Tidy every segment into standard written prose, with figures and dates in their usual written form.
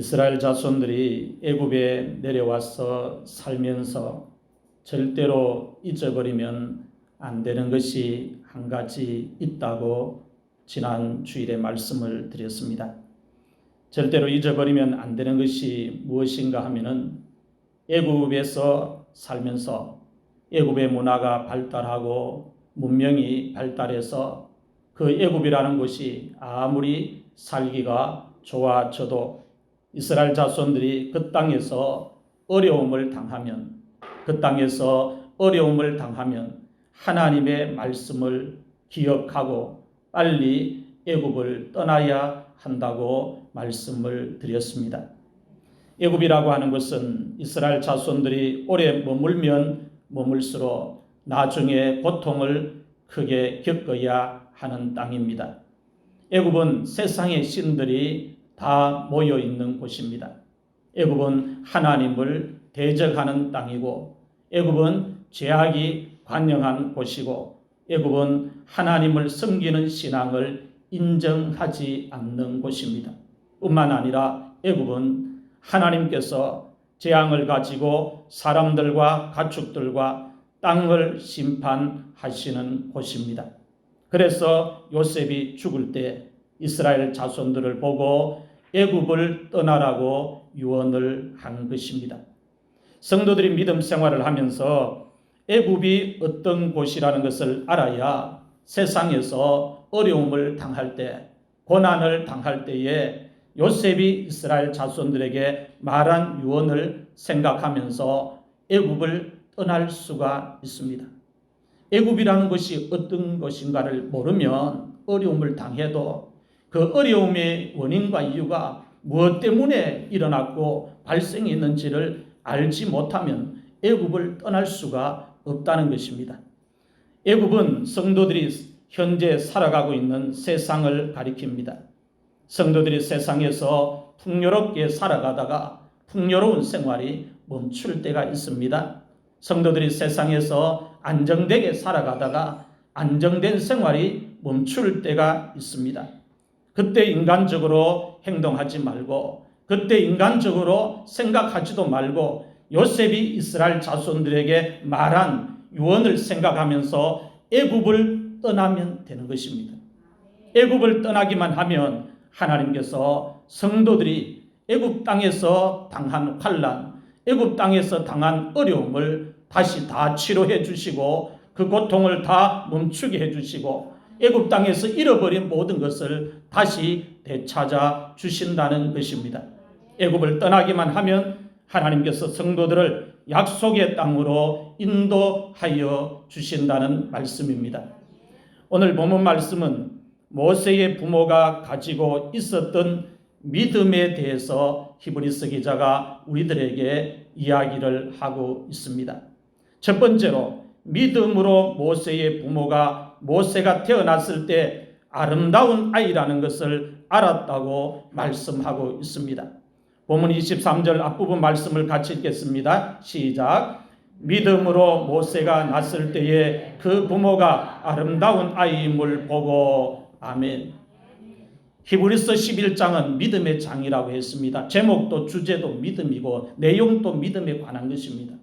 이스라엘 자손들이 애굽에 내려와서 살면서 절대로 잊어버리면 안 되는 것이 한 가지 있다고 지난 주일에 말씀을 드렸습니다. 절대로 잊어버리면 안 되는 것이 무엇인가 하면은 애굽에서 살면서 애굽의 문화가 발달하고 문명이 발달해서 그 애굽이라는 곳이 아무리 살기가 좋아져도 이스라엘 자손들이 그 땅에서 어려움을 당하면 하나님의 말씀을 기억하고 빨리 애굽을 떠나야 한다고 말씀을 드렸습니다. 애굽이라고 하는 것은 이스라엘 자손들이 오래 머물면 머물수록 나중에 고통을 크게 겪어야 하는 땅입니다. 애굽은 세상의 신들이 다 모여 있는 곳입니다. 애굽은 하나님을 대적하는 땅이고, 애굽은 죄악이 관영한 곳이고, 애굽은 하나님을 섬기는 신앙을 인정하지 않는 곳입니다. 뿐만 아니라 애굽은 하나님께서 재앙을 가지고 사람들과 가축들과 땅을 심판하시는 곳입니다. 그래서 요셉이 죽을 때 이스라엘 자손들을 보고 애굽을 떠나라고 유언을 한 것입니다. 성도들이 믿음 생활을 하면서 애굽이 어떤 곳이라는 것을 알아야 세상에서 어려움을 당할 때, 고난을 당할 때에 요셉이 이스라엘 자손들에게 말한 유언을 생각하면서 애굽을 떠날 수가 있습니다. 애굽이라는 것이 어떤 것인가를 모르면 어려움을 당해도 그 어려움의 원인과 이유가 무엇 때문에 일어났고 발생했는지를 알지 못하면 애굽을 떠날 수가 없다는 것입니다. 애굽은 성도들이 현재 살아가고 있는 세상을 가리킵니다. 성도들이 세상에서 풍요롭게 살아가다가 풍요로운 생활이 멈출 때가 있습니다. 성도들이 세상에서 안정되게 살아가다가 안정된 생활이 멈출 때가 있습니다. 그때 인간적으로 행동하지 말고, 그때 인간적으로 생각하지도 말고 요셉이 이스라엘 자손들에게 말한 유언을 생각하면서 애굽을 떠나면 되는 것입니다. 애굽을 떠나기만 하면 하나님께서 성도들이 애굽 땅에서 당한 환난, 애굽 땅에서 당한 어려움을 다시 다 치료해 주시고 그 고통을 다 멈추게 해 주시고 애굽 땅에서 잃어버린 모든 것을 다시 되찾아 주신다는 것입니다. 애굽을 떠나기만 하면 하나님께서 성도들을 약속의 땅으로 인도하여 주신다는 말씀입니다. 오늘 본문 말씀은 모세의 부모가 가지고 있었던 믿음에 대해서 히브리서 기자가 우리들에게 이야기를 하고 있습니다. 첫 번째로 믿음으로 모세의 부모가 모세가 태어났을 때 아름다운 아이라는 것을 알았다고 말씀하고 있습니다. 본문 23절 앞부분 말씀을 같이 읽겠습니다. 시작. 믿음으로 모세가 났을 때에 그 부모가 아름다운 아이임을 보고. 아멘. 히브리서 11장은 믿음의 장이라고 했습니다. 제목도 주제도 믿음이고 내용도 믿음에 관한 것입니다.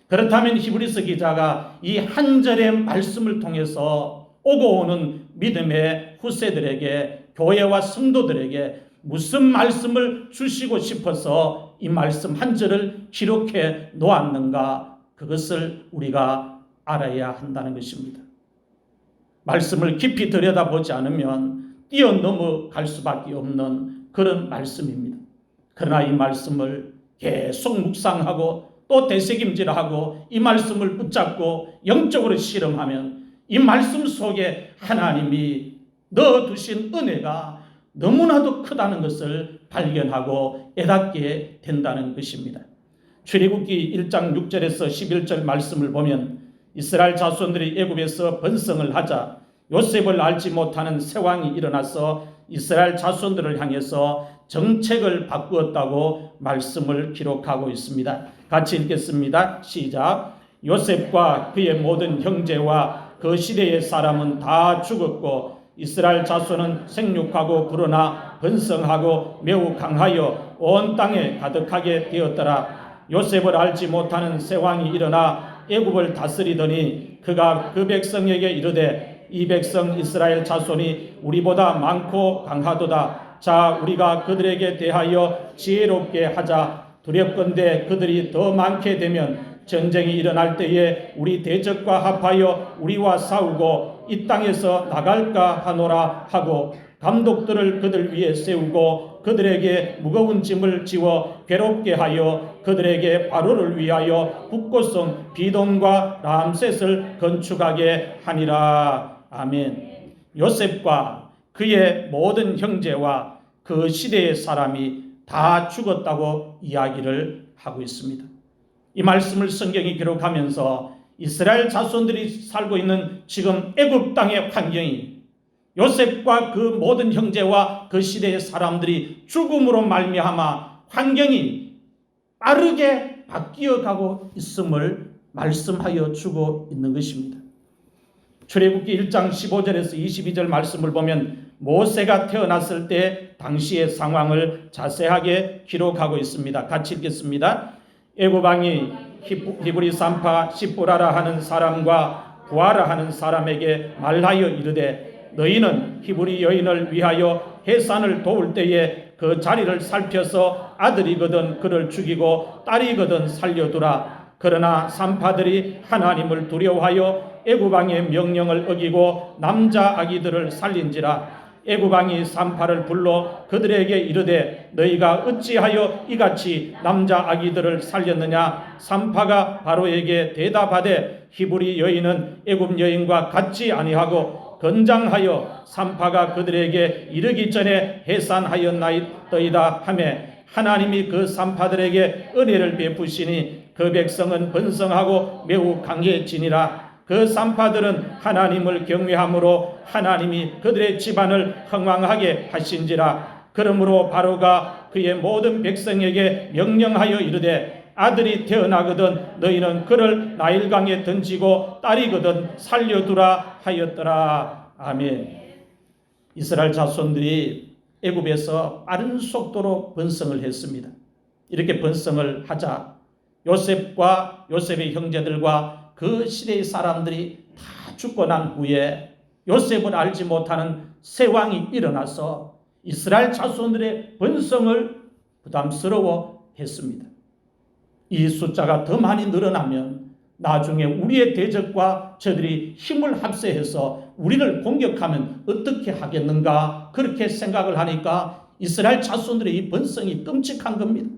그렇다면 히브리서 기자가 이 한 절의 말씀을 통해서 오고 오는 믿음의 후세들에게, 교회와 성도들에게 무슨 말씀을 주시고 싶어서 이 말씀 한 절을 기록해 놓았는가, 그것을 우리가 알아야 한다는 것입니다. 말씀을 깊이 들여다보지 않으면 뛰어넘어갈 수밖에 없는 그런 말씀입니다. 그러나 이 말씀을 계속 묵상하고 또 되새김질하고 이 말씀을 붙잡고 영적으로 실험하면 이 말씀 속에 하나님이 넣어두신 은혜가 너무나도 크다는 것을 발견하고 깨닫게 된다는 것입니다. 출애굽기 1장 6절에서 11절 말씀을 보면 이스라엘 자손들이 애굽에서 번성을 하자 요셉을 알지 못하는 세왕이 일어나서 이스라엘 자손들을 향해서 정책을 바꾸었다고 말씀을 기록하고 있습니다. 같이 읽겠습니다. 시작. 요셉과 그의 모든 형제와 그 시대의 사람은 다 죽었고 이스라엘 자손은 생육하고 불어나 번성하고 매우 강하여 온 땅에 가득하게 되었더라. 요셉을 알지 못하는 세왕이 일어나 애굽을 다스리더니 그가 그 백성에게 이르되 이 백성 이스라엘 자손이 우리보다 많고 강하도다. 자, 우리가 그들에게 대하여 지혜롭게 하자. 두렵건대 그들이 더 많게 되면 전쟁이 일어날 때에 우리 대적과 합하여 우리와 싸우고 이 땅에서 나갈까 하노라 하고 감독들을 그들 위에 세우고 그들에게 무거운 짐을 지워 괴롭게 하여 그들에게 바로를 위하여 북고성 비돔과 람셋을 건축하게 하니라. 아멘. 요셉과 그의 모든 형제와 그 시대의 사람이 다 죽었다고 이야기를 하고 있습니다. 이 말씀을 성경이 기록하면서 이스라엘 자손들이 살고 있는 지금 애굽 땅의 환경이 요셉과 그 모든 형제와 그 시대의 사람들이 죽음으로 말미암아 환경이 빠르게 바뀌어가고 있음을 말씀하여 주고 있는 것입니다. 출애굽기 1장 15절에서 22절 말씀을 보면 모세가 태어났을 때 당시의 상황을 자세하게 기록하고 있습니다. 같이 읽겠습니다. 애굽 왕이 히브리 산파 시브라라 하는 사람과 부하라 하는 사람에게 말하여 이르되 너희는 히브리 여인을 위하여 해산을 도울 때에 그 자리를 살펴서 아들이거든 그를 죽이고 딸이거든 살려두라. 그러나 산파들이 하나님을 두려워하여 애굽 왕의 명령을 어기고 남자 아기들을 살린지라. 애굽 왕이 산파를 불러 그들에게 이르되 너희가 어찌하여 이같이 남자 아기들을 살렸느냐. 산파가 바로에게 대답하되 히브리 여인은 애굽 여인과 같지 아니하고 건장하여 산파가 그들에게 이르기 전에 해산하였나이다 하매 하나님이 그 산파들에게 은혜를 베푸시니 그 백성은 번성하고 매우 강해지니라. 그 산파들은 하나님을 경외함으로 하나님이 그들의 집안을 흥왕하게 하신지라. 그러므로 바로가 그의 모든 백성에게 명령하여 이르되 아들이 태어나거든 너희는 그를 나일강에 던지고 딸이거든 살려두라 하였더라. 아멘. 이스라엘 자손들이 애굽에서 빠른 속도로 번성을 했습니다. 이렇게 번성을 하자 요셉과 요셉의 형제들과 그 시대의 사람들이 다 죽고 난 후에 요셉을 알지 못하는 새 왕이 일어나서 이스라엘 자손들의 번성을 부담스러워 했습니다. 이 숫자가 더 많이 늘어나면 나중에 우리의 대적과 저들이 힘을 합세해서 우리를 공격하면 어떻게 하겠는가 그렇게 생각을 하니까 이스라엘 자손들의 이 번성이 끔찍한 겁니다.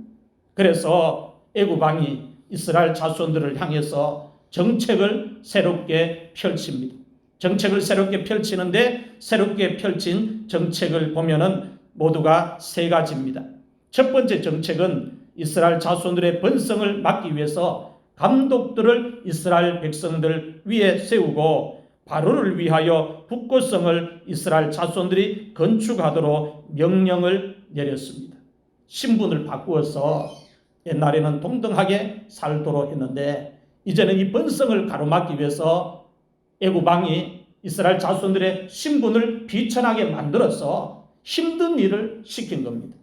그래서 애굽 왕이 이스라엘 자손들을 향해서 정책을 새롭게 펼칩니다. 정책을 새롭게 펼치는데 새롭게 펼친 정책을 보면은 모두가 세 가지입니다. 첫 번째 정책은 이스라엘 자손들의 번성을 막기 위해서 감독들을 이스라엘 백성들 위에 세우고 바로를 위하여 북고성을 이스라엘 자손들이 건축하도록 명령을 내렸습니다. 신분을 바꾸어서 옛날에는 동등하게 살도록 했는데 이제는 이 번성을 가로막기 위해서 애굽 왕이 이스라엘 자손들의 신분을 비천하게 만들어서 힘든 일을 시킨 겁니다.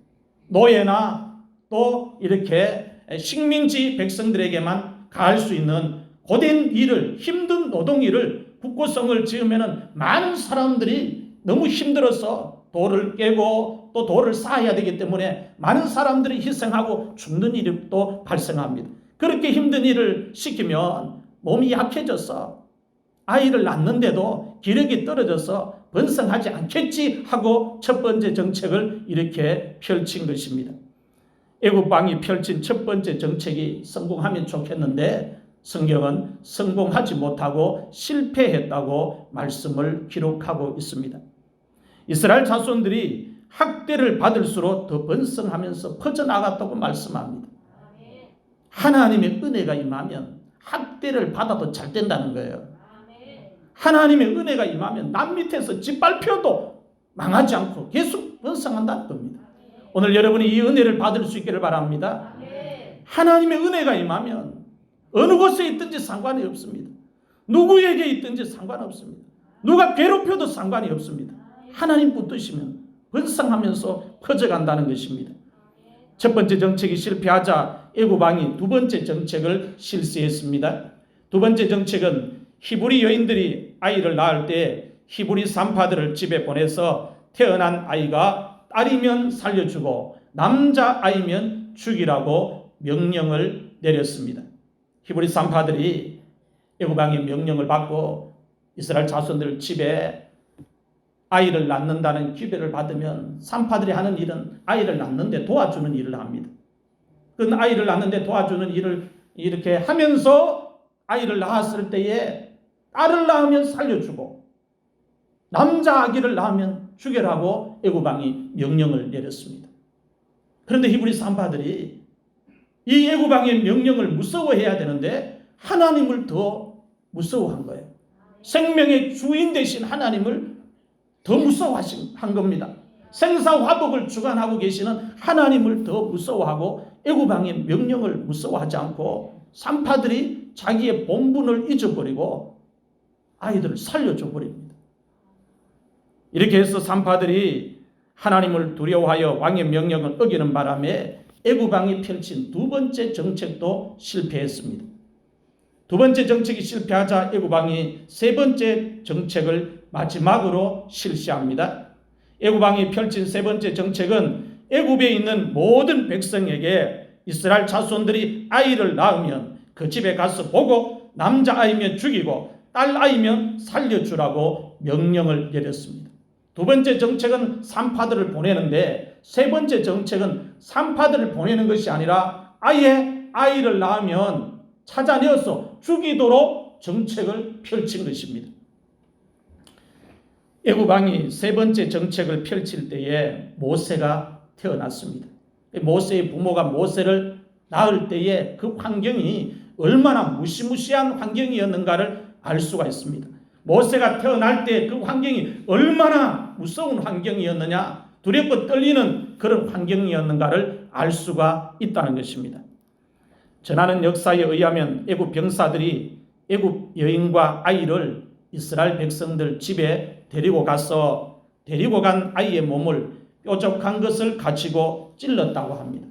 노예나 또 이렇게 식민지 백성들에게만 가할 수 있는 고된 일을, 힘든 노동 일을 북고성을 지으면 많은 사람들이 너무 힘들어서 돌을 깨고 또 돌을 쌓아야 되기 때문에 많은 사람들이 희생하고 죽는 일이 또 발생합니다. 그렇게 힘든 일을 시키면 몸이 약해져서 아이를 낳는데도 기력이 떨어져서 번성하지 않겠지 하고 첫 번째 정책을 이렇게 펼친 것입니다. 애굽 왕이 펼친 첫 번째 정책이 성공하면 좋겠는데 성경은 성공하지 못하고 실패했다고 말씀을 기록하고 있습니다. 이스라엘 자손들이 학대를 받을수록 더 번성하면서 퍼져나갔다고 말씀합니다. 하나님의 은혜가 임하면 학대를 받아도 잘 된다는 거예요. 하나님의 은혜가 임하면 남 밑에서 짓밟혀도 망하지 않고 계속 번성한다는 겁니다. 오늘 여러분이 이 은혜를 받을 수 있기를 바랍니다. 하나님의 은혜가 임하면 어느 곳에 있든지 상관이 없습니다. 누구에게 있든지 상관없습니다. 누가 괴롭혀도 상관이 없습니다. 하나님 붙드시면 번성하면서 퍼져간다는 것입니다. 첫 번째 정책이 실패하자 애굽 왕이 두 번째 정책을 실시했습니다. 두 번째 정책은 히브리 여인들이 아이를 낳을 때 히브리 산파들을 집에 보내서 태어난 아이가 딸이면 살려주고 남자아이면 죽이라고 명령을 내렸습니다. 히브리 산파들이 애굽 왕의 명령을 받고 이스라엘 자손들 집에 아이를 낳는다는 기회를 받으면 산파들이 하는 일은 아이를 낳는데 도와주는 일을 합니다. 그 아이를 낳는데 도와주는 일을 이렇게 하면서 아이를 낳았을 때에 딸을 낳으면 살려주고 남자 아기를 낳으면 죽여라고 애굽 왕이 명령을 내렸습니다. 그런데 히브리 산파들이 이 애굽 왕의 명령을 무서워해야 되는데 하나님을 더 무서워한 거예요. 생명의 주인 되신 하나님을 더 무서워한 겁니다. 생사화복을 주관하고 계시는 하나님을 더 무서워하고 애굽 왕의 명령을 무서워하지 않고 산파들이 자기의 본분을 잊어버리고 아이들을 살려줘 버립니다. 이렇게 해서 산파들이 하나님을 두려워하여 왕의 명령을 어기는 바람에 애굽 왕이 펼친 두 번째 정책도 실패했습니다. 두 번째 정책이 실패하자 애굽 왕이 세 번째 정책을 마지막으로 실시합니다. 애굽 왕이 펼친 세 번째 정책은 애굽에 있는 모든 백성에게 이스라엘 자손들이 아이를 낳으면 그 집에 가서 보고 남자아이면 죽이고 딸아이면 살려주라고 명령을 내렸습니다. 두 번째 정책은 산파들을 보내는데 세 번째 정책은 산파들을 보내는 것이 아니라 아예 아이를 낳으면 찾아내어서 죽이도록 정책을 펼친 것입니다. 애굽 왕이 세 번째 정책을 펼칠 때에 모세가 태어났습니다. 모세의 부모가 모세를 낳을 때에 그 환경이 얼마나 무시무시한 환경이었는가를 알 수가 있습니다. 모세가 태어날 때 그 환경이 얼마나 무서운 환경이었느냐, 두렵고 떨리는 그런 환경이었는가를 알 수가 있다는 것입니다. 전하는 역사에 의하면 애굽 병사들이 애굽 여인과 아이를 이스라엘 백성들 집에 데리고 간 아이의 몸을 뾰족한 것을 가지고 찔렀다고 합니다.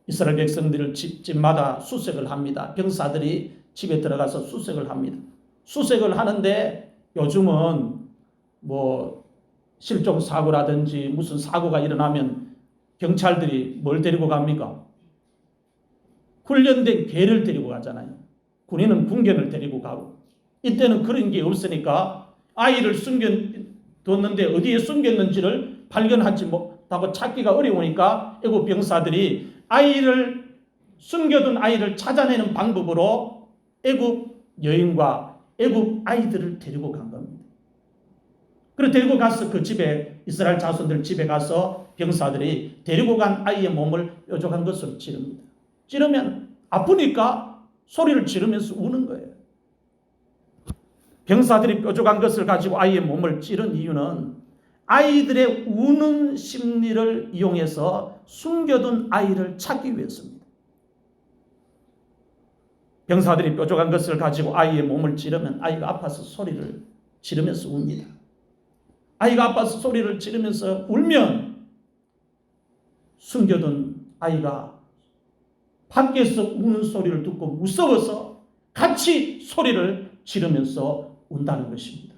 이스라엘 백성들을 집마다 수색을 합니다. 병사들이 집에 들어가서 수색을 합니다. 수색을 하는데 요즘은 실종 사고라든지 무슨 사고가 일어나면 경찰들이 뭘 데리고 갑니까? 훈련된 개를 데리고 가잖아요. 군인은 군견을 데리고 가고. 이때는 그런 게 없으니까 아이를 숨겨뒀는데 어디에 숨겼는지를 발견하지 못하고 찾기가 어려우니까 애굽 병사들이 숨겨둔 아이를 찾아내는 방법으로 애굽 여인과 애굽 아이들을 데리고 간 겁니다. 그리고 데리고 가서 그 집에 이스라엘 자손들 집에 가서 병사들이 데리고 간 아이의 몸을 뾰족한 것으로 찌릅니다. 찌르면 아프니까 소리를 지르면서 우는 거예요. 병사들이 뾰족한 것을 가지고 아이의 몸을 찌른 이유는 아이들의 우는 심리를 이용해서 숨겨둔 아이를 찾기 위해서입니다. 병사들이 뾰족한 것을 가지고 아이의 몸을 찌르면 아이가 아파서 소리를 지르면서 웁니다. 아이가 아파서 소리를 지르면서 울면 숨겨둔 아이가 밖에서 우는 소리를 듣고 무서워서 같이 소리를 지르면서 운다는 것입니다.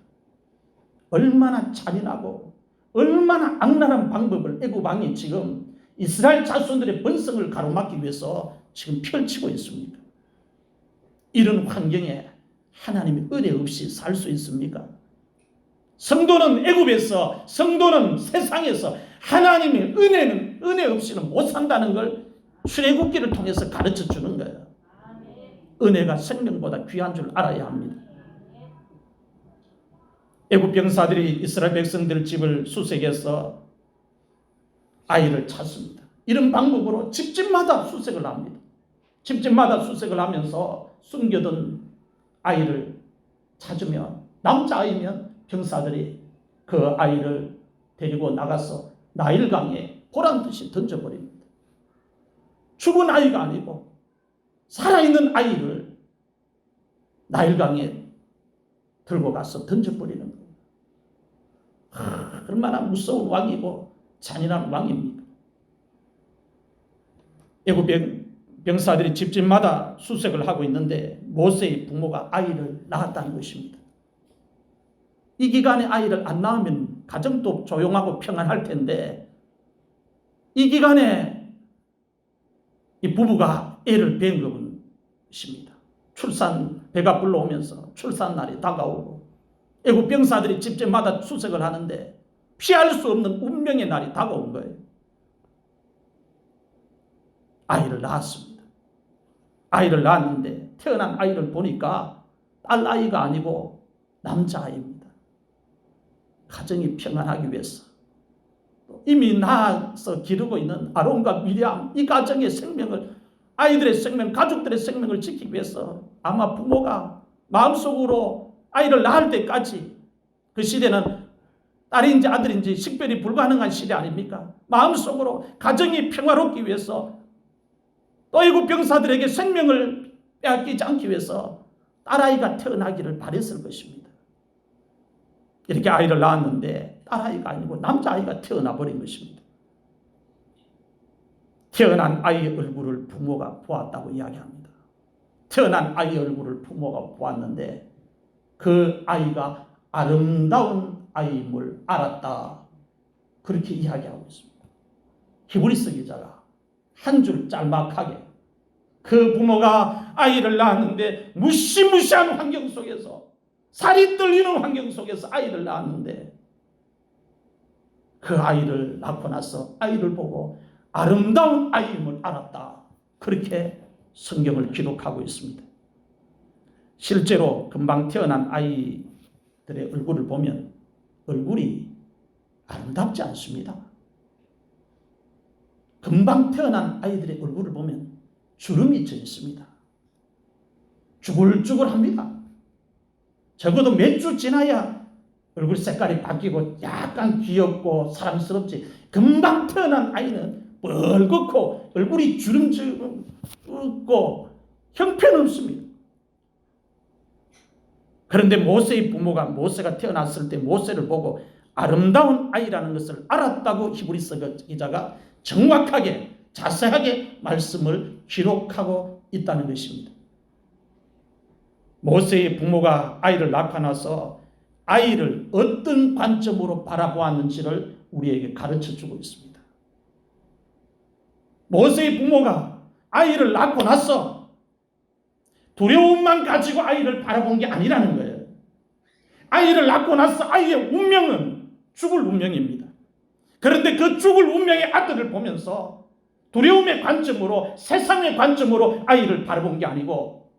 얼마나 잔인하고 얼마나 악랄한 방법을 애굽 왕이 지금 이스라엘 자손들의 번성을 가로막기 위해서 지금 펼치고 있습니까? 이런 환경에 하나님의 은혜 없이 살 수 있습니까? 성도는 애굽에서, 성도는 세상에서 하나님의 은혜 없이는 못 산다는 걸 출애굽기를 통해서 가르쳐 주는 거예요. 은혜가 생명보다 귀한 줄 알아야 합니다. 애굽 병사들이 이스라엘 백성들 집을 수색해서 아이를 찾습니다. 이런 방법으로 집집마다 수색을 합니다. 집집마다 수색을 하면서 숨겨둔 아이를 찾으면 남자아이면 병사들이 그 아이를 데리고 나가서 나일강에 보란듯이 던져버립니다. 죽은 아이가 아니고 살아있는 아이를 나일강에 들고 가서 던져버리는 거예요. 얼마나 무서운 왕이고 잔인한 왕입니까? 애굽 병사들이 집집마다 수색을 하고 있는데 모세의 부모가 아이를 낳았다는 것입니다. 이 기간에 아이를 안 낳으면 가정도 조용하고 평안할 텐데 이 기간에 이 부부가 애를 뵌 것입니다. 배가 불러오면서 출산날이 다가오고 애굽 병사들이 집집마다 수색을 하는데 피할 수 없는 운명의 날이 다가온 거예요. 아이를 낳았습니다. 아이를 낳았는데 태어난 아이를 보니까 딸 아이가 아니고 남자아이입니다. 가정이 평안하기 위해서 이미 낳아서 기르고 있는 아론과 미리암 이 가정의 생명을 아이들의 생명, 가족들의 생명을 지키기 위해서 아마 부모가 마음속으로 아이를 낳을 때까지 그 시대는 딸인지 아들인지 식별이 불가능한 시대 아닙니까? 마음속으로 가정이 평화롭기 위해서 또 애굽 병사들에게 생명을 빼앗기지 않기 위해서 딸아이가 태어나기를 바랬을 것입니다. 이렇게 아이를 낳았는데 딸아이가 아니고 남자아이가 태어나 버린 것입니다. 태어난 아이의 얼굴을 부모가 보았다고 이야기합니다. 태어난 아이의 얼굴을 부모가 보았는데 그 아이가 아름다운 아이임을 알았다. 그렇게 이야기하고 있습니다. 히브리서 기자가 한 줄 짤막하게 그 부모가 아이를 낳았는데 무시무시한 환경 속에서 살이 떨리는 환경 속에서 아이를 낳았는데 그 아이를 낳고 나서 아이를 보고 아름다운 아이임을 알았다. 그렇게 성경을 기록하고 있습니다. 실제로 금방 태어난 아이들의 얼굴을 보면 얼굴이 아름답지 않습니다. 금방 태어난 아이들의 얼굴을 보면 주름이 져 있습니다. 주글주글합니다. 적어도 몇 주 지나야 얼굴 색깔이 바뀌고 약간 귀엽고 사랑스럽지. 금방 태어난 아이는 뻘겋고 얼굴이 주름주고 형편없습니다. 그런데 모세의 부모가 모세가 태어났을 때 모세를 보고 아름다운 아이라는 것을 알았다고 히브리서 기자가 정확하게 자세하게 말씀을 기록하고 있다는 것입니다. 모세의 부모가 아이를 낳고 나서 아이를 어떤 관점으로 바라보았는지를 우리에게 가르쳐주고 있습니다. 모세의 부모가 아이를 낳고 나서 두려움만 가지고 아이를 바라본 게 아니라는 거예요. 아이를 낳고 나서 아이의 운명은 죽을 운명입니다. 그런데 그 죽을 운명의 아들을 보면서 두려움의 관점으로 세상의 관점으로 아이를 바라본 게 아니고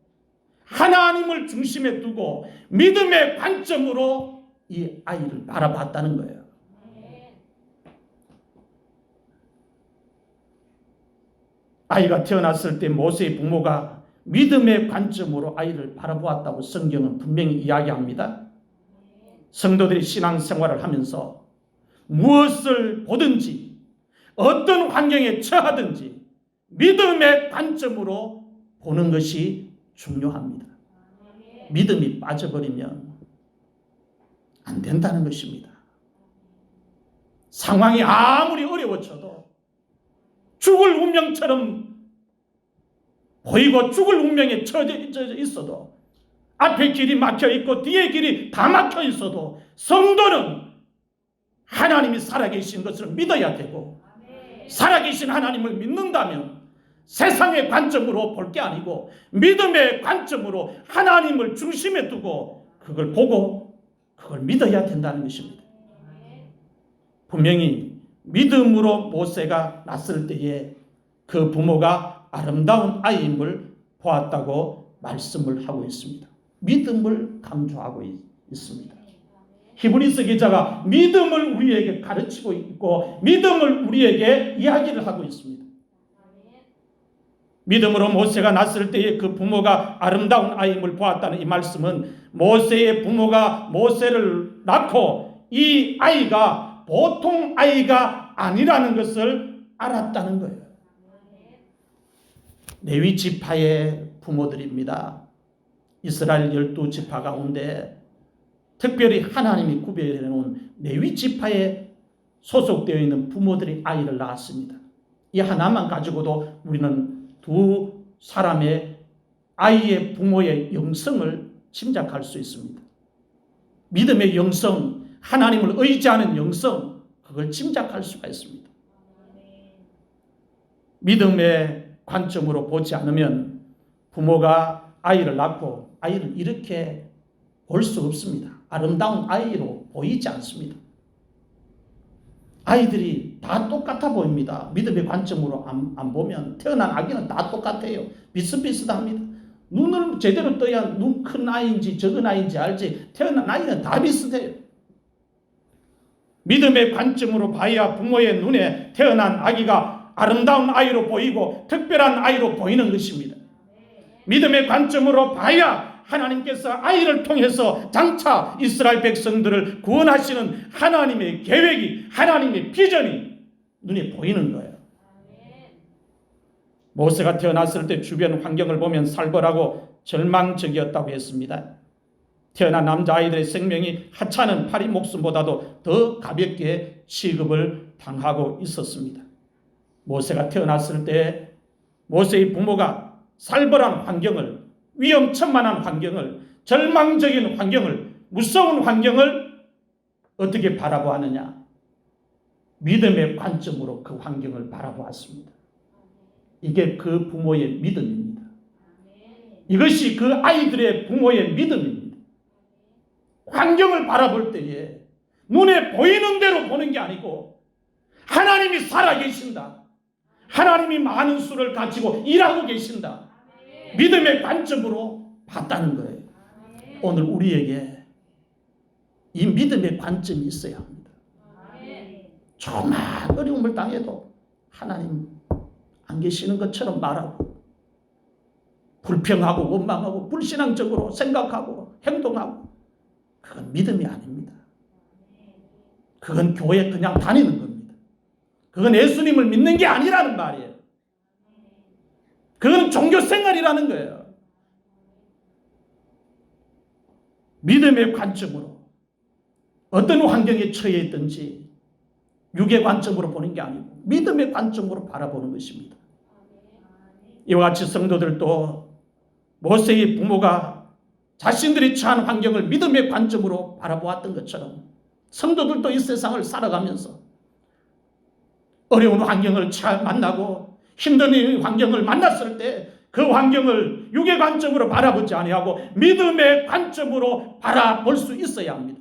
하나님을 중심에 두고 믿음의 관점으로 이 아이를 바라봤다는 거예요. 아이가 태어났을 때 모세의 부모가 믿음의 관점으로 아이를 바라보았다고 성경은 분명히 이야기합니다. 성도들이 신앙생활을 하면서 무엇을 보든지 어떤 환경에 처하든지 믿음의 관점으로 보는 것이 중요합니다. 믿음이 빠져버리면 안 된다는 것입니다. 상황이 아무리 어려워져도 죽을 운명처럼 보이고 죽을 운명에 처져 있어도 앞에 길이 막혀 있고 뒤에 길이 다 막혀 있어도 성도는 하나님이 살아계신 것을 믿어야 되고 살아계신 하나님을 믿는다면 세상의 관점으로 볼 게 아니고 믿음의 관점으로 하나님을 중심에 두고 그걸 보고 그걸 믿어야 된다는 것입니다. 분명히 믿음으로 모세가 났을 때에 그 부모가 아름다운 아이임을 보았다고 말씀을 하고 있습니다. 믿음을 강조하고 있습니다. 히브리서 기자가 믿음을 우리에게 가르치고 있고 믿음을 우리에게 이야기를 하고 있습니다. 믿음으로 모세가 났을 때에 그 부모가 아름다운 아이임을 보았다는 이 말씀은 모세의 부모가 모세를 낳고 이 아이가 보통 아이가 아니라는 것을 알았다는 거예요. 레위 지파의 부모들입니다. 이스라엘 12지파 가운데 특별히 하나님이 구별해 놓은 레위 지파에 소속되어 있는 부모들이 아이를 낳았습니다. 이 하나만 가지고도 우리는 두 사람의 아이의 부모의 영성을 짐작할 수 있습니다. 믿음의 영성, 하나님을 의지하는 영성, 그걸 짐작할 수가 있습니다. 믿음의 관점으로 보지 않으면 부모가 아이를 낳고 아이를 이렇게 볼 수 없습니다. 아름다운 아이로 보이지 않습니다. 아이들이 다 똑같아 보입니다. 믿음의 관점으로 안 보면 태어난 아기는 다 똑같아요. 비슷비슷합니다. 눈을 제대로 떠야 눈 큰 아이인지 적은 아이인지 알지 태어난 아이는 다 비슷해요. 믿음의 관점으로 봐야 부모의 눈에 태어난 아기가 아름다운 아이로 보이고 특별한 아이로 보이는 것입니다. 믿음의 관점으로 봐야 하나님께서 아이를 통해서 장차 이스라엘 백성들을 구원하시는 하나님의 계획이, 하나님의 비전이 눈에 보이는 거예요. 모세가 태어났을 때 주변 환경을 보면 살벌하고 절망적이었다고 했습니다. 태어난 남자아이들의 생명이 하찮은 파리 목숨보다도 더 가볍게 취급을 당하고 있었습니다. 모세가 태어났을 때 모세의 부모가 살벌한 환경을, 위험천만한 환경을, 절망적인 환경을, 무서운 환경을 어떻게 바라보았느냐? 믿음의 관점으로 그 환경을 바라보았습니다. 이게 그 부모의 믿음입니다. 이것이 그 아이들의 부모의 믿음입니다. 환경을 바라볼 때에 눈에 보이는 대로 보는 게 아니고 하나님이 살아계신다. 하나님이 많은 수를 가지고 일하고 계신다. 믿음의 관점으로 봤다는 거예요. 오늘 우리에게 이 믿음의 관점이 있어야 합니다. 정말 어려움을 당해도 하나님 안 계시는 것처럼 말하고 불평하고 원망하고 불신앙적으로 생각하고 행동하고 그건 믿음이 아닙니다. 그건 교회 그냥 다니는 겁니다. 그건 예수님을 믿는 게 아니라는 말이에요. 그건 종교생활이라는 거예요. 믿음의 관점으로 어떤 환경에 처해 있든지 육의 관점으로 보는 게 아니고 믿음의 관점으로 바라보는 것입니다. 이와 같이 성도들도 모세의 부모가 자신들이 처한 환경을 믿음의 관점으로 바라보았던 것처럼 성도들도 이 세상을 살아가면서 어려운 환경을 만나고 힘든 환경을 만났을 때 그 환경을 육의 관점으로 바라보지 아니하고 믿음의 관점으로 바라볼 수 있어야 합니다.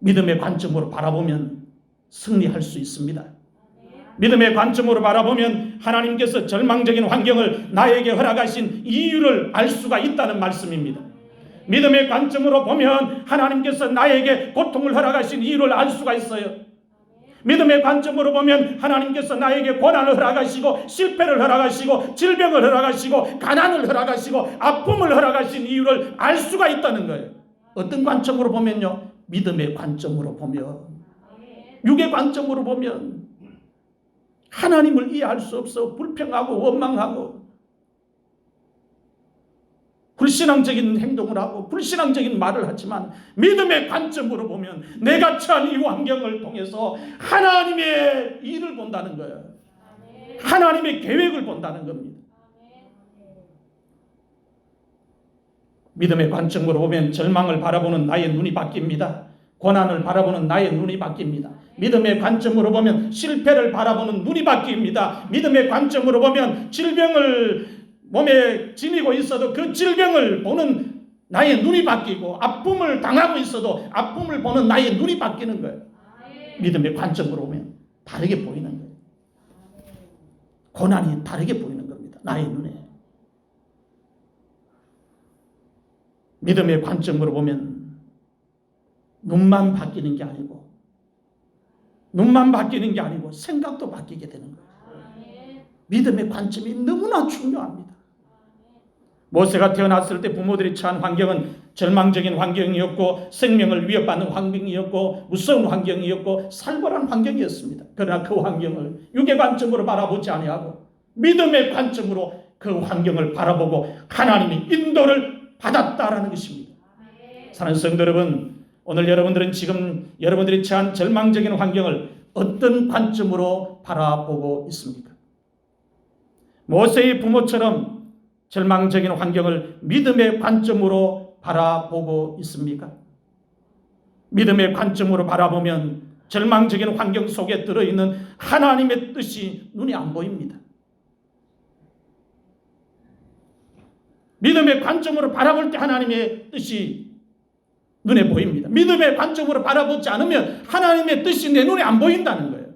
믿음의 관점으로 바라보면 승리할 수 있습니다. 믿음의 관점으로 바라보면 하나님께서 절망적인 환경을 나에게 허락하신 이유를 알 수가 있다는 말씀입니다. 믿음의 관점으로 보면 하나님께서 나에게 고통을 허락하신 이유를 알 수가 있어요. 믿음의 관점으로 보면 하나님께서 나에게 고난을 허락하시고 실패를 허락하시고 질병을 허락하시고 가난을 허락하시고 아픔을 허락하신 이유를 알 수가 있다는 거예요. 어떤 관점으로 보면요? 믿음의 관점으로 보면, 육의 관점으로 보면 하나님을 이해할 수 없어 불평하고 원망하고 불신앙적인 행동을 하고 불신앙적인 말을 하지만 믿음의 관점으로 보면 내가 처한 이 환경을 통해서 하나님의 일을 본다는 거예요. 하나님의 계획을 본다는 겁니다. 믿음의 관점으로 보면 절망을 바라보는 나의 눈이 바뀝니다. 고난을 바라보는 나의 눈이 바뀝니다. 믿음의 관점으로 보면 실패를 바라보는 눈이 바뀝니다. 믿음의 관점으로 보면 질병을 몸에 지니고 있어도 그 질병을 보는 나의 눈이 바뀌고 아픔을 당하고 있어도 아픔을 보는 나의 눈이 바뀌는 거예요. 믿음의 관점으로 보면 다르게 보이는 거예요. 고난이 다르게 보이는 겁니다. 나의 눈에. 믿음의 관점으로 보면 눈만 바뀌는 게 아니고 생각도 바뀌게 되는 거예요. 믿음의 관점이 너무나 중요합니다. 모세가 태어났을 때 부모들이 처한 환경은 절망적인 환경이었고 생명을 위협받는 환경이었고 무서운 환경이었고 살벌한 환경이었습니다. 그러나 그 환경을 육의 관점으로 바라보지 아니하고 믿음의 관점으로 그 환경을 바라보고 하나님의 인도를 받았다라는 것입니다. 사랑하는 성도 여러분, 오늘 여러분들은 지금 여러분들이 처한 절망적인 환경을 어떤 관점으로 바라보고 있습니까? 모세의 부모처럼 절망적인 환경을 믿음의 관점으로 바라보고 있습니까? 믿음의 관점으로 바라보면 절망적인 환경 속에 들어있는 하나님의 뜻이 눈에 안 보입니다. 믿음의 관점으로 바라볼 때 하나님의 뜻이 눈에 보입니다. 믿음의 관점으로 바라보지 않으면 하나님의 뜻이 내 눈에 안 보인다는 거예요.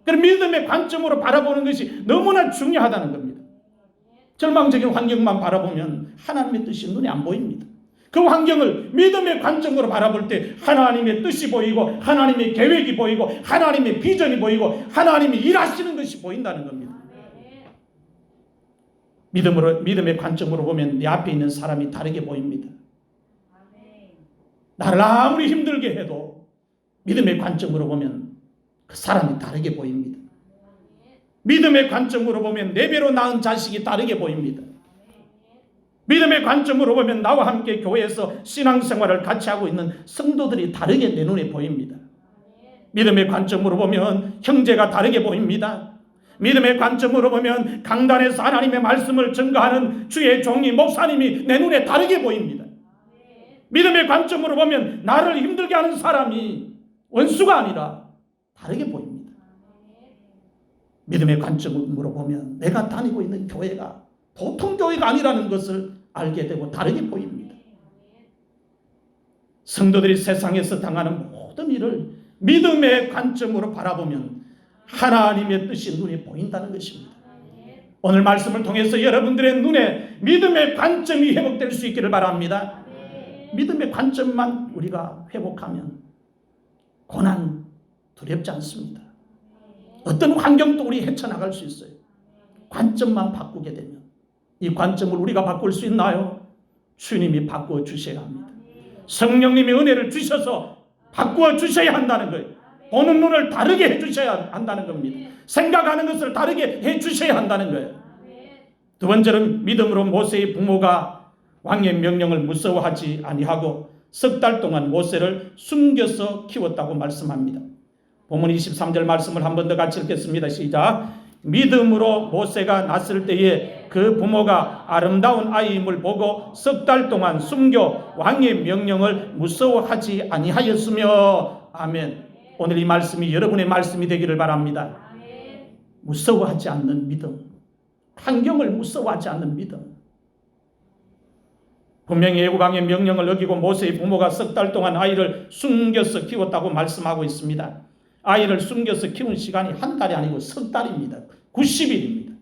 그럼 믿음의 관점으로 바라보는 것이 너무나 중요하다는 겁니다. 절망적인 환경만 바라보면 하나님의 뜻이 눈에 안 보입니다. 그 환경을 믿음의 관점으로 바라볼 때 하나님의 뜻이 보이고 하나님의 계획이 보이고 하나님의 비전이 보이고 하나님이 일하시는 것이 보인다는 겁니다. 믿음의 관점으로 보면 내 앞에 있는 사람이 다르게 보입니다. 나를 아무리 힘들게 해도 믿음의 관점으로 보면 그 사람이 다르게 보입니다. 믿음의 관점으로 보면 내 배로 낳은 자식이 다르게 보입니다. 믿음의 관점으로 보면 나와 함께 교회에서 신앙생활을 같이 하고 있는 성도들이 다르게 내 눈에 보입니다. 믿음의 관점으로 보면 형제가 다르게 보입니다. 믿음의 관점으로 보면 강단에서 하나님의 말씀을 증거하는 주의 종이 목사님이 내 눈에 다르게 보입니다. 믿음의 관점으로 보면 나를 힘들게 하는 사람이 원수가 아니라 다르게 보입니다. 믿음의 관점으로 보면 내가 다니고 있는 교회가 보통 교회가 아니라는 것을 알게 되고 다르게 보입니다. 성도들이 세상에서 당하는 모든 일을 믿음의 관점으로 바라보면 하나님의 뜻이 눈에 보인다는 것입니다. 오늘 말씀을 통해서 여러분들의 눈에 믿음의 관점이 회복될 수 있기를 바랍니다. 믿음의 관점만 우리가 회복하면 고난 두렵지 않습니다. 어떤 환경도 우리 헤쳐나갈 수 있어요. 관점만 바꾸게 되면. 이 관점을 우리가 바꿀 수 있나요? 주님이 바꾸어 주셔야 합니다. 성령님이 은혜를 주셔서 바꾸어 주셔야 한다는 거예요. 보는 눈을 다르게 해주셔야 한다는 겁니다. 생각하는 것을 다르게 해주셔야 한다는 거예요. 두 번째는 믿음으로 모세의 부모가 왕의 명령을 무서워하지 아니하고 석 달 동안 모세를 숨겨서 키웠다고 말씀합니다. 본문 23절 말씀을 한 번 더 같이 읽겠습니다. 시작. 믿음으로 모세가 낳았을 때에 그 부모가 아름다운 아이임을 보고 석 달 동안 숨겨 왕의 명령을 무서워하지 아니하였으며. 아멘. 오늘 이 말씀이 여러분의 말씀이 되기를 바랍니다. 무서워하지 않는 믿음, 환경을 무서워하지 않는 믿음. 분명히 애국왕의 명령을 어기고 모세의 부모가 석 달 동안 아이를 숨겨서 키웠다고 말씀하고 있습니다. 아이를 숨겨서 키운 시간이 한 달이 아니고 석 달입니다. 90일입니다.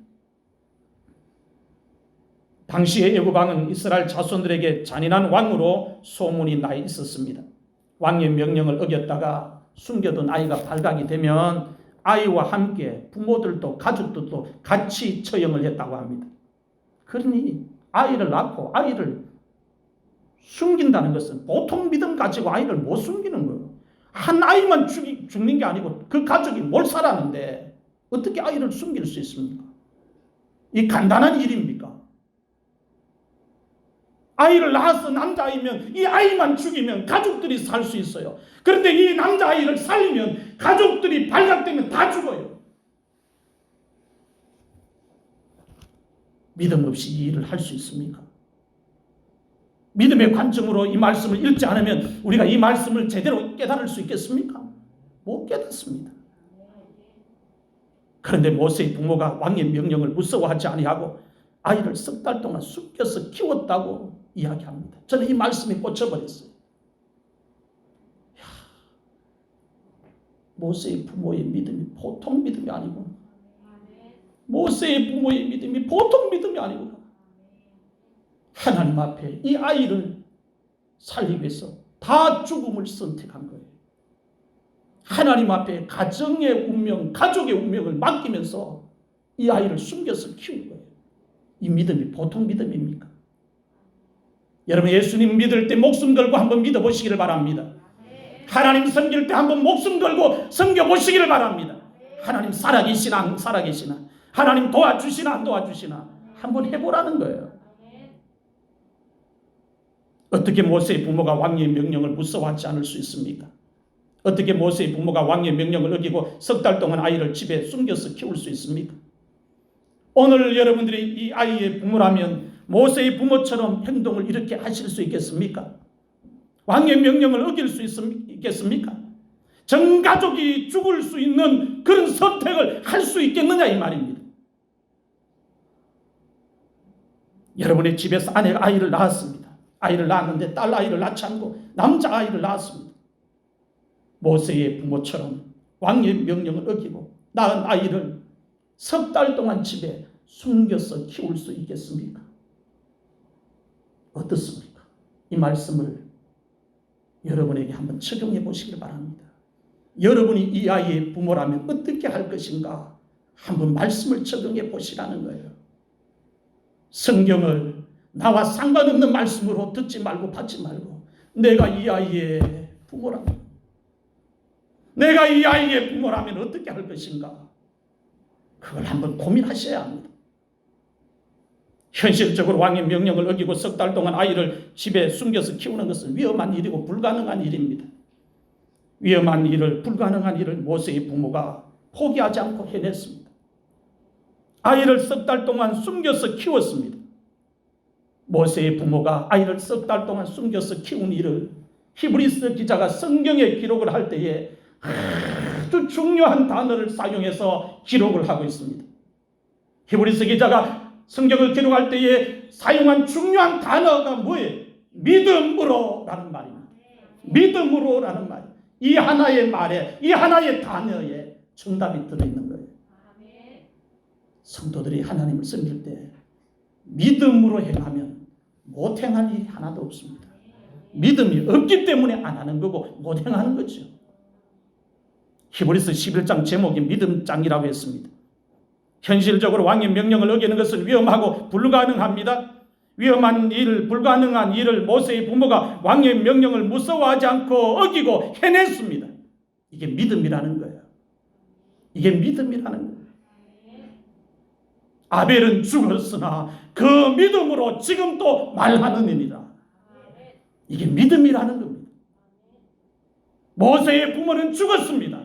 당시의 애국왕은 이스라엘 자손들에게 잔인한 왕으로 소문이 나 있었습니다. 왕의 명령을 어겼다가 숨겨둔 아이가 발각이 되면 아이와 함께 부모들도 가족들도 같이 처형을 했다고 합니다. 그러니 아이를 낳고 아이를 숨긴다는 것은 보통 믿음 가지고 아이를 못 숨기는 거예요. 한 아이만 죽는 게 아니고 그 가족이 몰살하는데 어떻게 아이를 숨길 수 있습니까? 이 간단한 일입니까? 아이를 낳아서 남자아이면 이 아이만 죽이면 가족들이 살 수 있어요. 그런데 이 남자아이를 살리면 가족들이 발각되면 다 죽어요. 믿음 없이 이 일을 할 수 있습니까? 믿음의 관점으로 이 말씀을 읽지 않으면 우리가 이 말씀을 제대로 깨달을 수 있겠습니까? 못 깨닫습니다. 그런데 모세의 부모가 왕의 명령을 무서워하지 아니하고 아이를 석 달 동안 숨겨서 키웠다고 이야기합니다. 저는 이 말씀에 꽂혀버렸어요. 모세의 부모의 믿음이 보통 믿음이 아니고 모세의 부모의 믿음이 보통 믿음이 아니구나. 하나님 앞에 이 아이를 살리기 위해서 다 죽음을 선택한 거예요. 하나님 앞에 가정의 운명, 가족의 운명을 맡기면서 이 아이를 숨겨서 키운 거예요. 이 믿음이 보통 믿음입니까? 여러분 예수님 믿을 때 목숨 걸고 한번 믿어보시기를 바랍니다. 하나님 섬길 때 한번 목숨 걸고 섬겨보시기를 바랍니다. 하나님 살아계시나 안 살아계시나, 하나님 도와주시나 안 도와주시나 한번 해보라는 거예요. 어떻게 모세의 부모가 왕의 명령을 무서워하지 않을 수 있습니까? 어떻게 모세의 부모가 왕의 명령을 어기고 석 달 동안 아이를 집에 숨겨서 키울 수 있습니까? 오늘 여러분들이 이 아이의 부모라면 모세의 부모처럼 행동을 이렇게 하실 수 있겠습니까? 왕의 명령을 어길 수 있겠습니까? 전 가족이 죽을 수 있는 그런 선택을 할 수 있겠느냐 이 말입니다. 여러분의 집에서 아내가 아이를 낳았습니다. 아이를 낳았는데 딸 아이를 낳지 않고 남자 아이를 낳았습니다. 모세의 부모처럼 왕의 명령을 어기고 낳은 아이를 석 달 동안 집에 숨겨서 키울 수 있겠습니까? 어떻습니까? 이 말씀을 여러분에게 한번 적용해 보시길 바랍니다. 여러분이 이 아이의 부모라면 어떻게 할 것인가 한번 말씀을 적용해 보시라는 거예요. 성경을 나와 상관없는 말씀으로 듣지 말고 받지 말고 내가 이 아이의 부모라면 어떻게 할 것인가 그걸 한번 고민하셔야 합니다. 현실적으로 왕의 명령을 어기고 석 달 동안 아이를 집에 숨겨서 키우는 것은 위험한 일이고 불가능한 일입니다. 위험한 일을, 불가능한 일을 모세의 부모가 포기하지 않고 해냈습니다. 아이를 석 달 동안 숨겨서 키웠습니다. 모세의 부모가 아이를 석 달 동안 숨겨서 키운 일을 히브리서 기자가 성경에 기록을 할 때에 아주 중요한 단어를 사용해서 기록을 하고 있습니다. 히브리서 기자가 성경을 기록할 때에 사용한 중요한 단어가 뭐예요? 믿음으로라는 말입니다. 믿음으로라는 말. 이 하나의 말에, 이 하나의 단어에 정답이 들어있는 거예요. 성도들이 하나님을 섬길 때 믿음으로 행하면 못 행할 일이 하나도 없습니다. 믿음이 없기 때문에 안 하는 거고 못 행하는 거죠. 히브리서 11장 제목이 믿음장이라고 했습니다. 현실적으로 왕의 명령을 어기는 것은 위험하고 불가능합니다. 위험한 일, 불가능한 일을 모세의 부모가 왕의 명령을 무서워하지 않고 어기고 해냈습니다. 이게 믿음이라는 거예요. 이게 믿음이라는 거예요. 아벨은 죽었으나 그 믿음으로 지금도 말하느니라. 이게 믿음이라는 겁니다. 모세의 부모는 죽었습니다.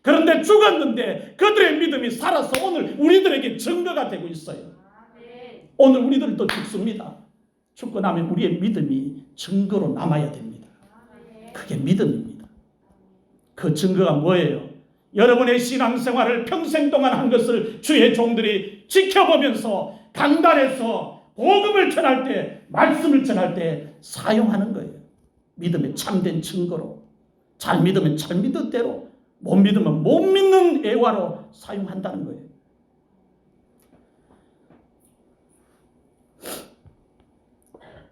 그런데 죽었는데 그들의 믿음이 살아서 오늘 우리들에게 증거가 되고 있어요. 오늘 우리들도 죽습니다. 죽고 나면 우리의 믿음이 증거로 남아야 됩니다. 그게 믿음입니다. 그 증거가 뭐예요? 여러분의 신앙생활을 평생 동안 한 것을 주의 종들이 지켜보면서 강단에서 복음을 전할 때, 말씀을 전할 때 사용하는 거예요. 믿음의 참된 증거로. 잘 믿으면 잘 믿은 대로, 못 믿으면 못 믿는 애화로 사용한다는 거예요.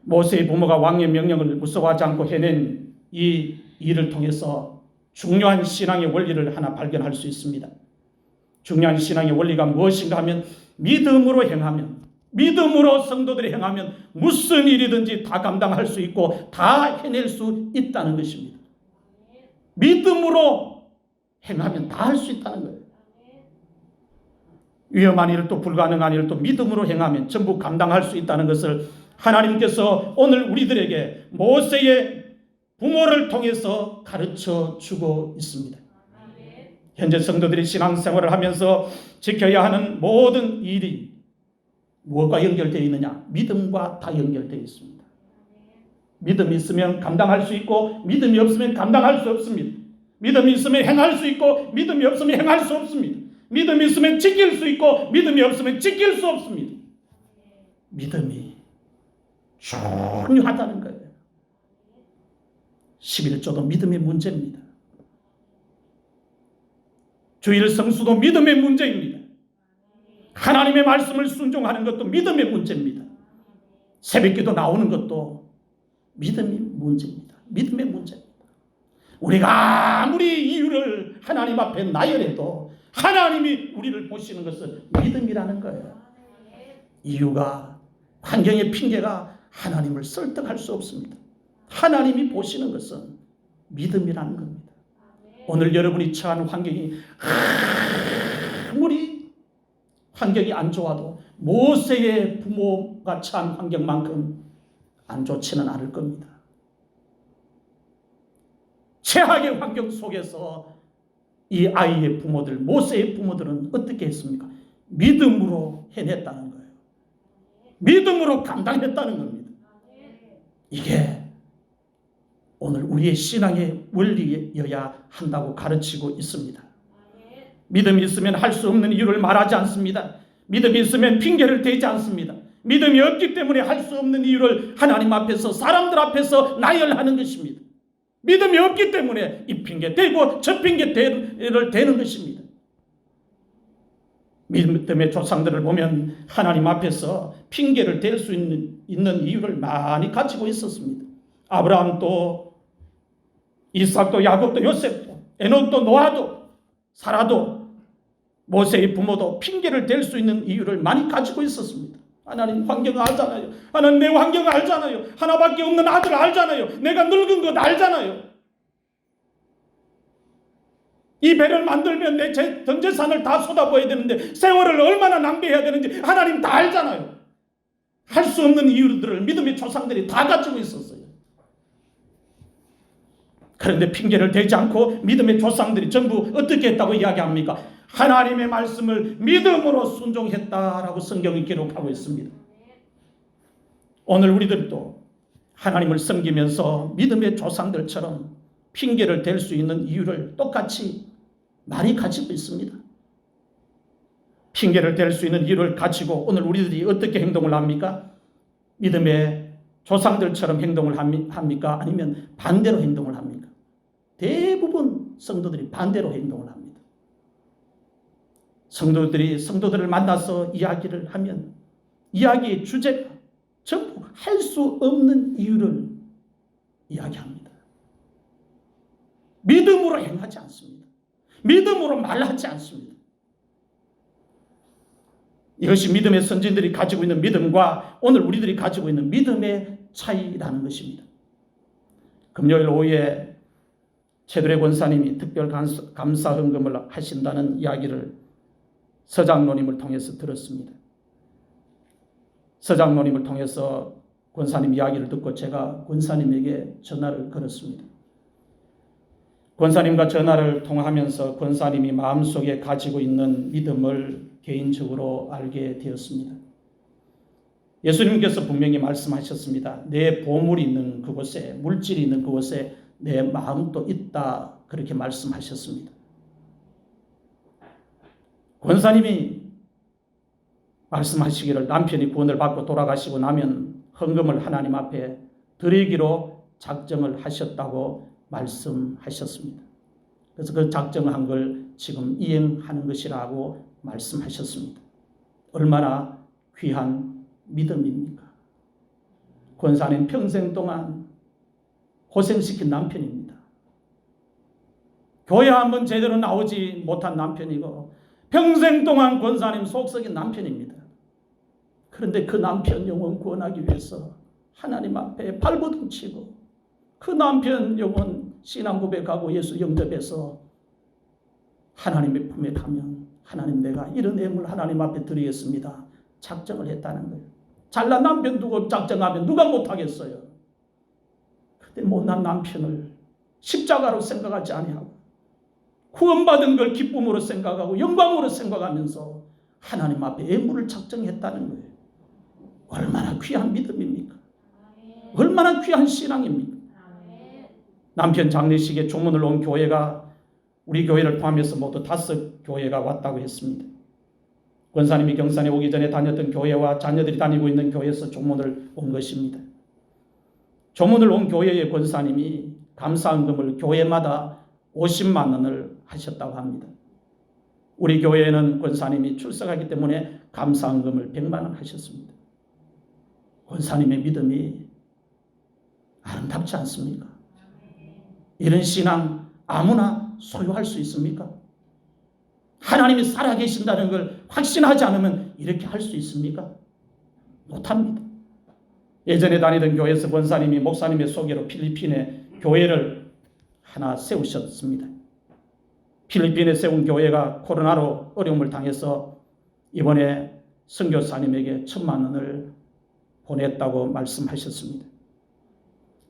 모세의 부모가 왕의 명령을 무서워하지 않고 해낸 이 일을 통해서 중요한 신앙의 원리를 하나 발견할 수 있습니다. 중요한 신앙의 원리가 무엇인가 하면 믿음으로 행하면, 믿음으로 성도들이 행하면 무슨 일이든지 다 감당할 수 있고 다 해낼 수 있다는 것입니다. 믿음으로 행하면 다 할 수 있다는 거예요. 위험한 일을 또 불가능한 일을 또 믿음으로 행하면 전부 감당할 수 있다는 것을 하나님께서 오늘 우리들에게 모세의 부모를 통해서 가르쳐 주고 있습니다. 현재 성도들이 신앙생활을 하면서 지켜야 하는 모든 일이 무엇과 연결되어 있느냐? 믿음과 다 연결되어 있습니다. 믿음이 있으면 감당할 수 있고 믿음이 없으면 감당할 수 없습니다. 믿음이 있으면 행할 수 있고 믿음이 없으면 행할 수 없습니다. 믿음이 있으면 지킬 수 있고 믿음이 없으면 지킬 수 없습니다. 믿음이 중요하다는 거예요. 11조도 믿음의 문제입니다. 주일 성수도 믿음의 문제입니다. 하나님의 말씀을 순종하는 것도 믿음의 문제입니다. 새벽기도 나오는 것도 믿음의 문제입니다. 믿음의 문제입니다. 우리가 아무리 이유를 하나님 앞에 나열해도 하나님이 우리를 보시는 것은 믿음이라는 거예요. 이유가, 환경의 핑계가 하나님을 설득할 수 없습니다. 하나님이 보시는 것은 믿음이라는 겁니다. 오늘 여러분이 처한 환경이 아무리 환경이 안 좋아도 모세의 부모가 처한 환경만큼 안 좋지는 않을 겁니다. 최악의 환경 속에서 이 아이의 부모들, 모세의 부모들은 어떻게 했습니까? 믿음으로 해냈다는 거예요. 믿음으로 감당했다는 겁니다. 이게 오늘 우리의 신앙의 원리여야 한다고 가르치고 있습니다. 믿음이 있으면 할 수 없는 이유를 말하지 않습니다. 믿음이 있으면 핑계를 대지 않습니다. 믿음이 없기 때문에 할 수 없는 이유를 하나님 앞에서, 사람들 앞에서 나열하는 것입니다. 믿음이 없기 때문에 이 핑계 대고 저 핑계 대는 것입니다. 믿음의 조상들을 보면 하나님 앞에서 핑계를 댈 수 있는 이유를 많이 가지고 있었습니다. 아브라함도, 이삭도, 야곱도, 요셉도, 에녹도, 노아도, 사라도, 모세의 부모도 핑계를 댈 수 있는 이유를 많이 가지고 있었습니다. 하나님 환경을 알잖아요. 하나님 내 환경을 알잖아요. 하나밖에 없는 아들을 알잖아요. 내가 늙은 것 알잖아요. 이 배를 만들면 내 전 재산을 다 쏟아부어야 되는데 세월을 얼마나 낭비해야 되는지 하나님 다 알잖아요. 할 수 없는 이유들을 믿음의 조상들이 다 가지고 있었어요. 그런데 핑계를 대지 않고 믿음의 조상들이 전부 어떻게 했다고 이야기합니까? 하나님의 말씀을 믿음으로 순종했다라고 성경이 기록하고 있습니다. 오늘 우리들도 하나님을 섬기면서 믿음의 조상들처럼 핑계를 댈 수 있는 이유를 똑같이 많이 가지고 있습니다. 핑계를 댈 수 있는 이유를 가지고 오늘 우리들이 어떻게 행동을 합니까? 믿음의 조상들처럼 행동을 합니까? 아니면 반대로 행동을 합니까? 대부분 성도들이 반대로 행동을 합니다. 성도들을 만나서 이야기를 하면 이야기의 주제가 전부 할 수 없는 이유를 이야기합니다. 믿음으로 행하지 않습니다. 믿음으로 말하지 않습니다. 이것이 믿음의 선진들이 가지고 있는 믿음과 오늘 우리들이 가지고 있는 믿음의 차이라는 것입니다. 금요일 오후에 최두래 권사님이 특별 감사 헌금을 하신다는 이야기를 서장로님을 통해서 들었습니다. 서장로님을 통해서 권사님 이야기를 듣고 제가 권사님에게 전화를 걸었습니다. 권사님과 전화를 통화하면서 권사님이 마음속에 가지고 있는 믿음을 개인적으로 알게 되었습니다. 예수님께서 분명히 말씀하셨습니다. 내 보물이 있는 그곳에, 물질이 있는 그곳에 내 마음도 있다, 그렇게 말씀하셨습니다. 권사님이 말씀하시기를 남편이 구원을 받고 돌아가시고 나면 헌금을 하나님 앞에 드리기로 작정을 하셨다고 말씀하셨습니다. 그래서 그 작정한 걸 지금 이행하는 것이라고 말씀하셨습니다. 얼마나 귀한 믿음입니까? 권사님 평생 동안 고생시킨 남편입니다. 교회 한번 제대로 나오지 못한 남편이고 평생 동안 권사님 속 썩인 남편입니다. 그런데 그 남편 영혼 구원하기 위해서 하나님 앞에 발버둥 치고 그 남편 영혼 신앙 고백하고 예수 영접해서 하나님의 품에 가면 하나님 내가 이런 애물 하나님 앞에 드리겠습니다. 작정을 했다는 거예요. 잘난 남편 두고 작정하면 누가 못하겠어요. 그런데 못난 남편을 십자가로 생각하지 아니하고 구원받은 걸 기쁨으로 생각하고 영광으로 생각하면서 하나님 앞에 애물을 작정했다는 거예요. 얼마나 귀한 믿음입니까? 얼마나 귀한 신앙입니까? 남편 장례식에 조문을 온 교회가 우리 교회를 포함해서 모두 5교회가 왔다고 했습니다. 권사님이 경산에 오기 전에 다녔던 교회와 자녀들이 다니고 있는 교회에서 조문을 온 것입니다. 조문을 온 교회의 권사님이 감사헌금을 교회마다 50만 원을 하셨다고 합니다. 우리 교회에는 권사님이 출석하기 때문에 감사헌금을 100만 원 하셨습니다. 권사님의 믿음이 아름답지 않습니까? 이런 신앙 아무나 소유할 수 있습니까? 하나님이 살아계신다는 걸 확신하지 않으면 이렇게 할 수 있습니까? 못합니다. 예전에 다니던 교회에서 권사님이 목사님의 소개로 필리핀에 교회를 하나 세우셨습니다. 필리핀에 세운 교회가 코로나로 어려움을 당해서 이번에 선교사님에게 1,000만 원을 보냈다고 말씀하셨습니다.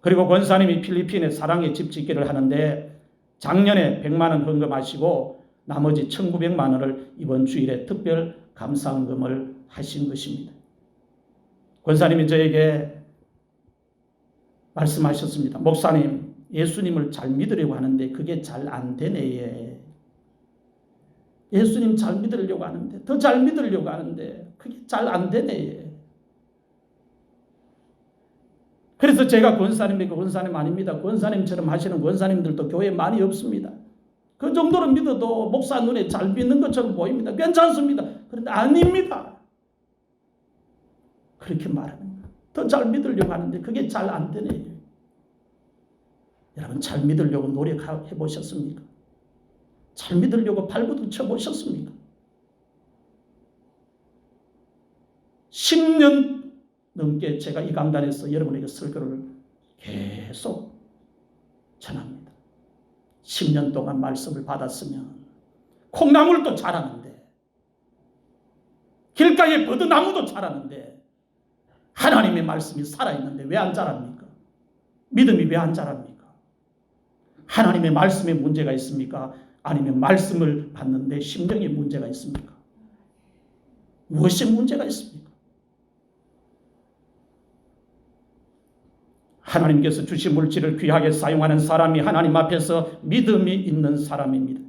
그리고 권사님이 필리핀에 사랑의 집 짓기를 하는데 작년에 100만 원 헌금하시고 나머지 1,900만 원을 이번 주일에 특별 감사헌금을 하신 것입니다. 권사님이 저에게 말씀하셨습니다. 목사님, 예수님을 잘 믿으려고 하는데 그게 잘 안 되네. 예수님 잘 믿으려고 하는데, 더 잘 믿으려고 하는데 그게 잘 안 되네. 그래서 제가 권사님에게, 권사님 아닙니다. 권사님처럼 하시는 권사님들도 교회에 많이 없습니다. 그 정도로 믿어도 목사 눈에 잘 믿는 것처럼 보입니다. 괜찮습니다. 그런데 아닙니다. 그렇게 말하는 거예요. 더 잘 믿으려고 하는데 그게 잘 안 되네. 여러분, 잘 믿으려고 노력해 보셨습니까? 잘 믿으려고 발버둥 쳐 보셨습니까? 10년 넘게 제가 이 강단에서 여러분에게 설교를 계속 전합니다. 10년 동안 말씀을 받았으면 콩나물도 자라는데, 길가에 버드나무도 자라는데, 하나님의 말씀이 살아있는데 왜 안 자랍니까? 믿음이 왜 안 자랍니까? 하나님의 말씀에 문제가 있습니까? 아니면 말씀을 받는데 심령에 문제가 있습니까? 무엇에 문제가 있습니까? 하나님께서 주신 물질을 귀하게 사용하는 사람이 하나님 앞에서 믿음이 있는 사람입니다.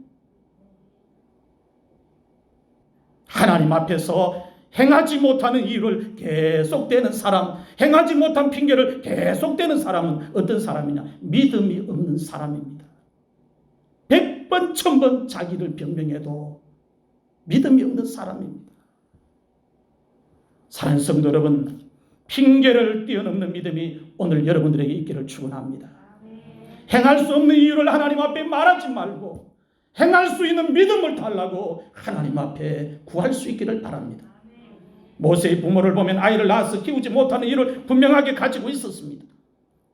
하나님 앞에서 행하지 못하는 이유를 계속되는 사람, 행하지 못한 핑계를 계속되는 사람은 어떤 사람이냐? 믿음이 없는 사람입니다. 100번, 1000번 자기를 변명해도 믿음이 없는 사람입니다. 사랑하는 성도 여러분, 핑계를 뛰어넘는 믿음이 오늘 여러분들에게 있기를 축원합니다. 행할 수 없는 이유를 하나님 앞에 말하지 말고 행할 수 있는 믿음을 달라고 하나님 앞에 구할 수 있기를 바랍니다. 모세의 부모를 보면 아이를 낳아서 키우지 못하는 이유를 분명하게 가지고 있었습니다.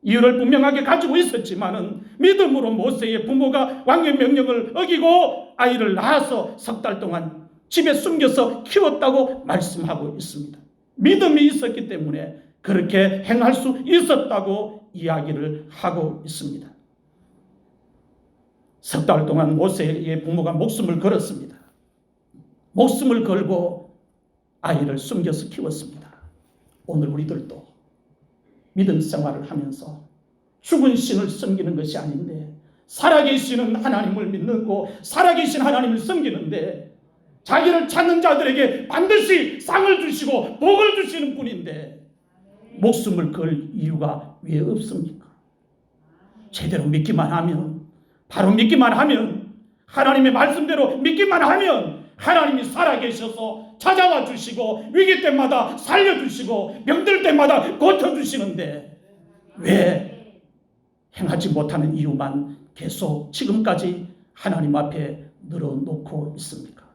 이유를 분명하게 가지고 있었지만은 믿음으로 모세의 부모가 왕의 명령을 어기고 아이를 낳아서 3달 동안 집에 숨겨서 키웠다고 말씀하고 있습니다. 믿음이 있었기 때문에 그렇게 행할 수 있었다고 이야기를 하고 있습니다. 3달 동안 모세의 부모가 목숨을 걸었습니다. 목숨을 걸고 아이를 숨겨서 키웠습니다. 오늘 우리들도 믿음 생활을 하면서 죽은 신을 섬기는 것이 아닌데 살아계시는 하나님을 믿고 살아계신 하나님을 섬기는데 자기를 찾는 자들에게 반드시 상을 주시고 복을 주시는 분인데 목숨을 걸 이유가 왜 없습니까? 제대로 믿기만 하면, 바로 믿기만 하면, 하나님의 말씀대로 믿기만 하면 하나님이 살아계셔서 찾아와 주시고 위기 때마다 살려주시고 병들 때마다 고쳐주시는데 왜 행하지 못하는 이유만 계속 지금까지 하나님 앞에 늘어놓고 있습니까?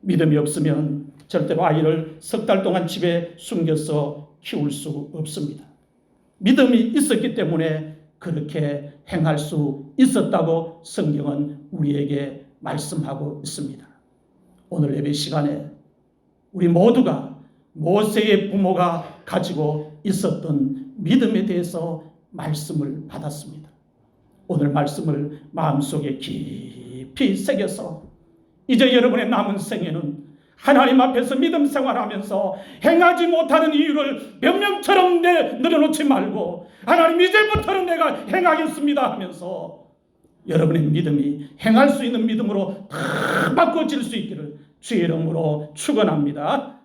믿음이 없으면 절대로 아이를 3달 동안 집에 숨겨서 키울 수 없습니다. 믿음이 있었기 때문에 그렇게 행할 수 있었다고 성경은 우리에게 말씀하고 있습니다. 오늘 예배 시간에 우리 모두가 모세의 부모가 가지고 있었던 믿음에 대해서 말씀을 받았습니다. 오늘 말씀을 마음속에 깊이 새겨서 이제 여러분의 남은 생애는 하나님 앞에서 믿음 생활하면서 행하지 못하는 이유를 변명처럼 늘어놓지 말고 하나님 이제부터는 내가 행하겠습니다 하면서 여러분의 믿음이 행할 수 있는 믿음으로 다 바꿔질 수 있기를 주의 이름으로 축원합니다.